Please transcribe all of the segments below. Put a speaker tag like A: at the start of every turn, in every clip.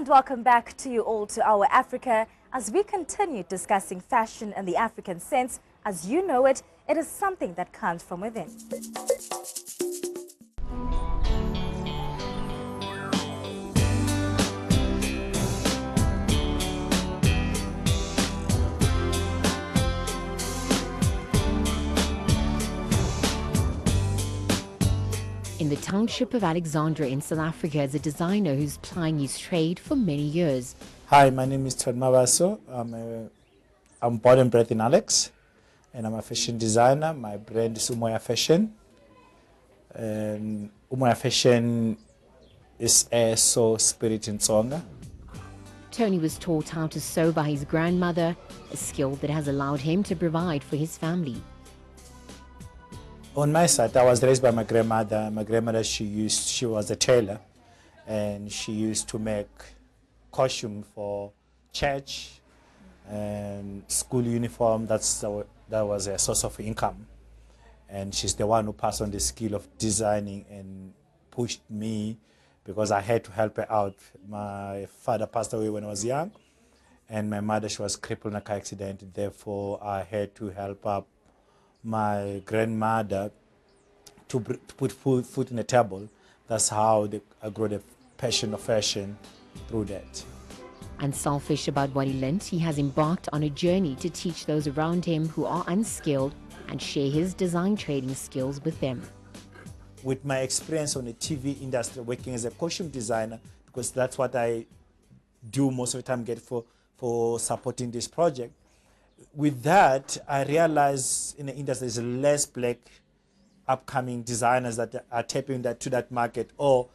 A: And welcome back to you all to Our Africa as we continue discussing fashion in the African sense. As you know it, it is something that comes from within.
B: In the township of Alexandra in South Africa is a designer who's plying his trade for many years.
C: Hi, my name is Todd Mabaso. I'm born and bred in Alex, and I'm a fashion designer. My brand is Umoya Fashion. And Umoya Fashion is a soul spirit in Tsonga.
B: Tony was taught how to sew by his grandmother, a skill that has allowed him to provide for his family.
C: On my side, I was raised by my grandmother. My grandmother, she was a tailor, and she used to make costume for church and school uniform. That was a source of income, and she's the one who passed on the skill of designing and pushed me because I had to help her out. My father passed away when I was young, and my mother, she was crippled in a car accident. Therefore, I had to help up my grandmother to put food in the table. That's how I grew the passion of fashion through that.
B: Unselfish about what he learnt, he has embarked on a journey to teach those around him who are unskilled and share his design trading skills with them.
C: With my experience on the TV industry, working as a costume designer, because that's what I do most of the time, get for supporting this project. With that, I realized in the industry there's less black upcoming designers that are tapping to that market, or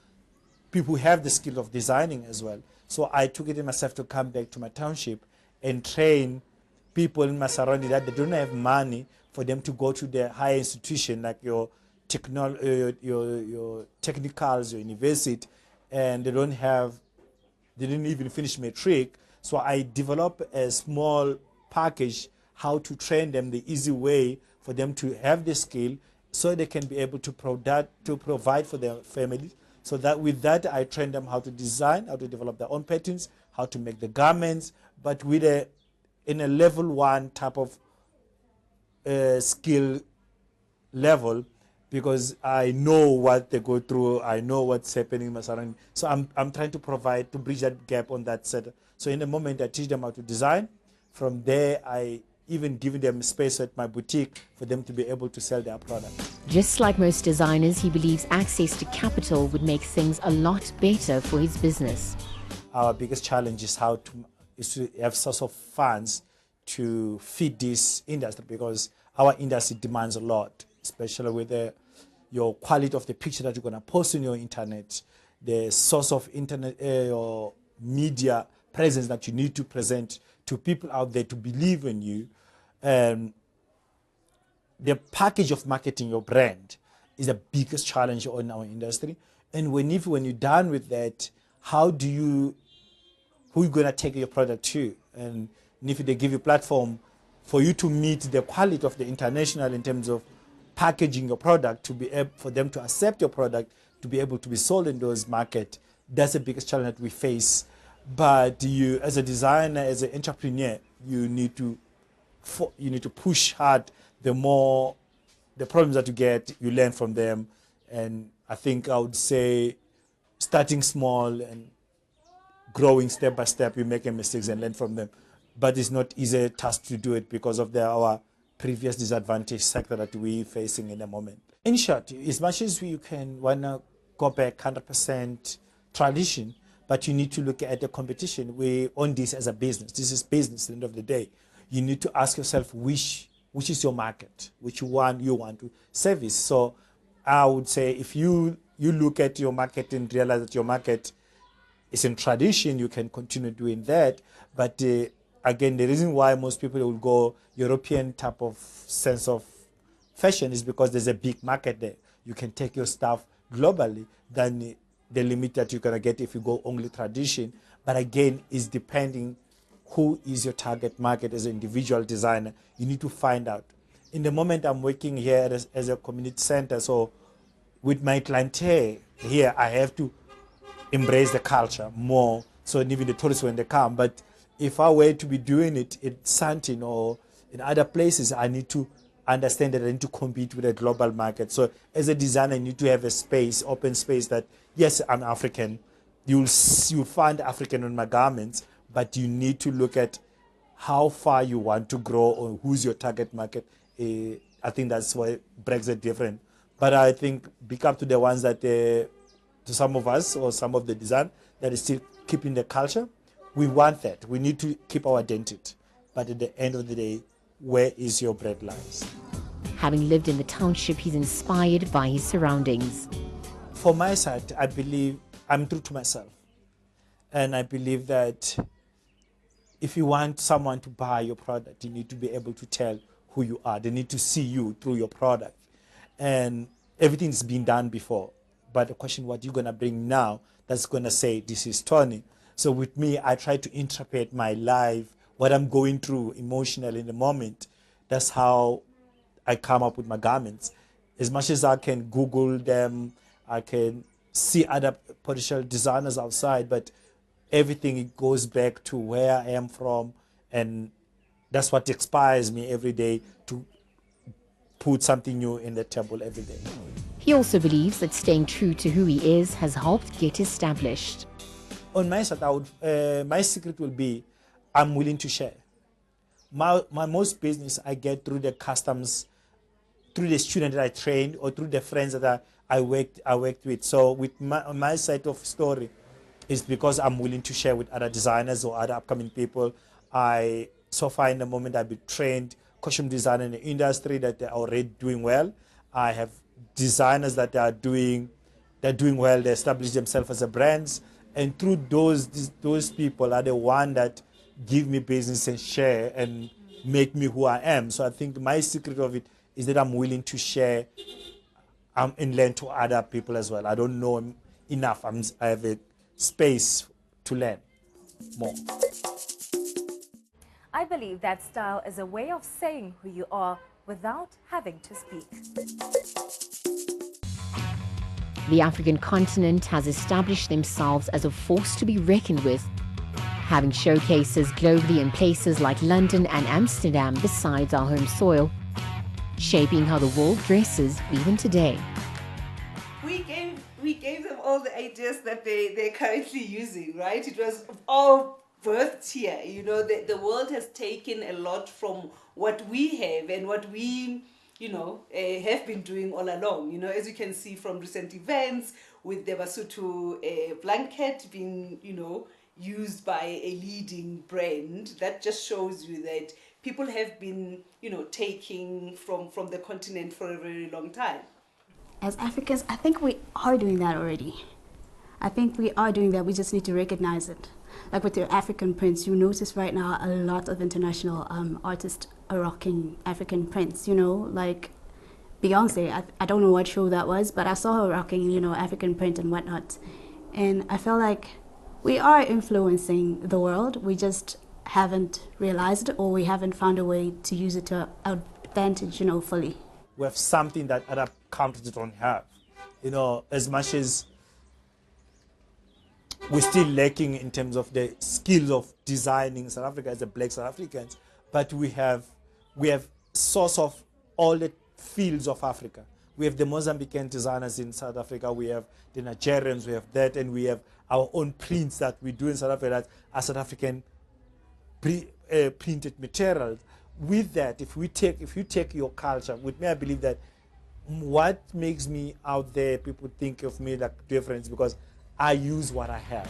C: people who have the skill of designing as well. So I took it in myself to come back to my township and train people in my surrounding that they don't have money for them to go to the higher institution like your technicals, your university, and they didn't even finish matric. So I developed a small package how to train them the easy way for them to have the skill so they can be able to provide for their family. So that with that I train them how to design, how to develop their own patterns, how to make the garments, but in a level 1 type of skill level, because I know what they go through, I know what's happening in my surroundings. So I'm trying to bridge that gap on that set. So in the moment I teach them how to design. From there, I even give them space at my boutique for them to be able to sell their products.
B: Just like most designers, he believes access to capital would make things a lot better for his business.
C: Our biggest challenge is to have source of funds to feed this industry, because our industry demands a lot, especially with your quality of the picture that you're going to post on your internet, the source of internet or media presence that you need to present to people out there to believe in you. The package of marketing your brand is the biggest challenge in our industry. And when you're done with that, who you going to take your product to? And if they give you a platform for you to meet the quality of the international in terms of packaging your product, to be able for them to accept your product, to be able to be sold in those markets, that's the biggest challenge that we face. But you, as a designer, as an entrepreneur, you need to push hard. The more the problems that you get, you learn from them. And I think I would say starting small and growing step by step, you make mistakes and learn from them. But it's not easy task to do it because of our previous disadvantage sector that we're facing in the moment. In short, as much as you can want to go back 100% tradition, but you need to look at the competition. We own this as a business. This is business at the end of the day. You need to ask yourself which is your market, which one you want to service. So I would say if you look at your market and realize that your market is in tradition, you can continue doing that. But again, the reason why most people will go European type of sense of fashion is because there's a big market there. You can take your stuff globally than the limit that you're going to get if you go only tradition. But again, it's depending who is your target market as an individual designer. You need to find out. In the moment I'm working here as a community center, so with my clientele here, I have to embrace the culture more So even the tourists when they come. But if I were to be doing it in Sandton or in other places, I need to understand that I need to compete with a global market. So as a designer, I need to have a space, open space that, yes, I'm African. You'll find African on my garments, but you need to look at how far you want to grow or who's your target market. I think that's why Brexit different. But I think big up to the ones that, to some of us or some of the design that is still keeping the culture. We want that. We need to keep our identity. But at the end of the day, where is your bread lies?
B: Having lived in the township, he's inspired by his surroundings.
C: For my side, I believe I'm true to myself. And I believe that if you want someone to buy your product, you need to be able to tell who you are. They need to see you through your product. And everything's been done before. But the question, what you're going to bring now that's going to say, this is Tony. So with me, I try to interpret my life, what I'm going through emotionally in the moment. That's how I come up with my garments. As much as I can Google them, I can see other potential designers outside, but everything it goes back to where I am from, and that's what inspires me every day to put something new in the table every day.
B: He also believes that staying true to who he is has helped get established.
C: On my side, my secret will be I'm willing to share. My most business I get through the customs, through the student that I trained, or through the friends that I worked with. So with my side of story is because I'm willing to share with other designers or other upcoming people. So far in the moment I've been trained costume designer in the industry that are already doing well. I have designers that they're doing well. They establish themselves as a brands, and through those people are the one that give me business and share and make me who I am. So I think my secret of it is that I'm willing to share and learn to other people as well. I don't know enough. I have a space to learn more.
A: I believe that style is a way of saying who you are without having to speak.
B: The African continent has established themselves as a force to be reckoned with, having showcases globally in places like London and Amsterdam besides our home soil, shaping how the world dresses even today.
D: We gave them all the ideas that they're currently using, right? It was all birthed here. You know, the world has taken a lot from what we have and what we, have been doing all along. You know, as you can see from recent events with the Basotho blanket being, used by a leading brand, that just shows you that people have been, taking from the continent for a very long time.
E: As Africans, I think we are doing that already. I think we are doing that. We just need to recognize it. Like with your African prints, you notice right now a lot of international artists are rocking African prints, like Beyonce. I don't know what show that was, but I saw her rocking, African print and whatnot. And I feel like we are influencing the world. We just haven't realized it, or we haven't found a way to use it to our advantage, fully.
C: We have something that other countries don't have. As much as we're still lacking in terms of the skills of designing South Africa as a black South Africans, but we have source of all the fields of Africa. We have the Mozambican designers in South Africa, we have the Nigerians, we have that, and we have our own prints that we do in South Africa that are South African printed materials. With that, if you take your culture, with me, I believe that what makes me out there, people think of me like difference because I use what I have.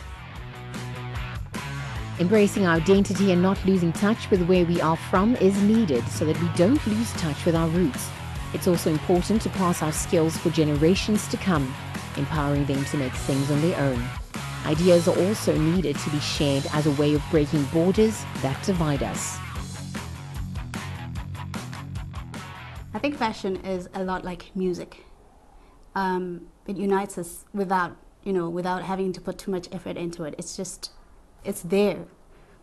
B: Embracing our identity and not losing touch with where we are from is needed so that we don't lose touch with our roots. It's also important to pass our skills for generations to come, empowering them to make things on their own. Ideas are also needed to be shared as a way of breaking borders that divide us.
E: I think fashion is a lot like music. It unites us without having to put too much effort into it. It's there.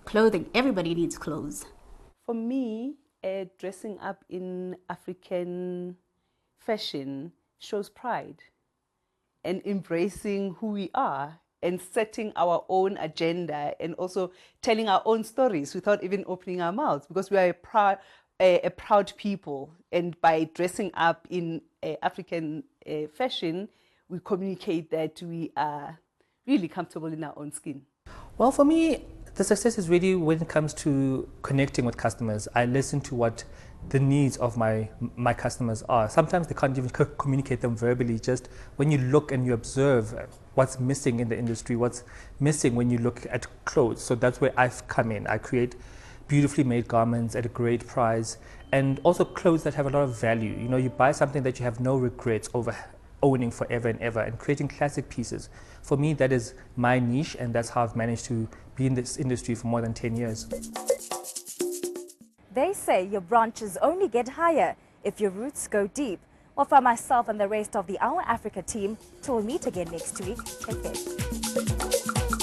E: Clothing, everybody needs clothes.
D: For me, dressing up in African fashion shows pride and embracing who we are and setting our own agenda and also telling our own stories without even opening our mouths, because we are a proud people, and by dressing up in African fashion, we communicate that we are really comfortable in our own skin.
F: Well, for me, the success is really when it comes to connecting with customers. I listen to what the needs of my customers are. Sometimes they can't even communicate them verbally. Just when you look and you observe what's missing in the industry, what's missing when you look at clothes. So that's where I've come in. I create beautifully made garments at a great price, and also clothes that have a lot of value. You know, you buy something that you have no regrets over owning forever and ever, and creating classic pieces. For me, that is my niche, and that's how I've managed to be in this industry for more than 10 years.
A: They say your branches only get higher if your roots go deep. Well, for myself and the rest of the Our Africa team, till we meet again next week, take care.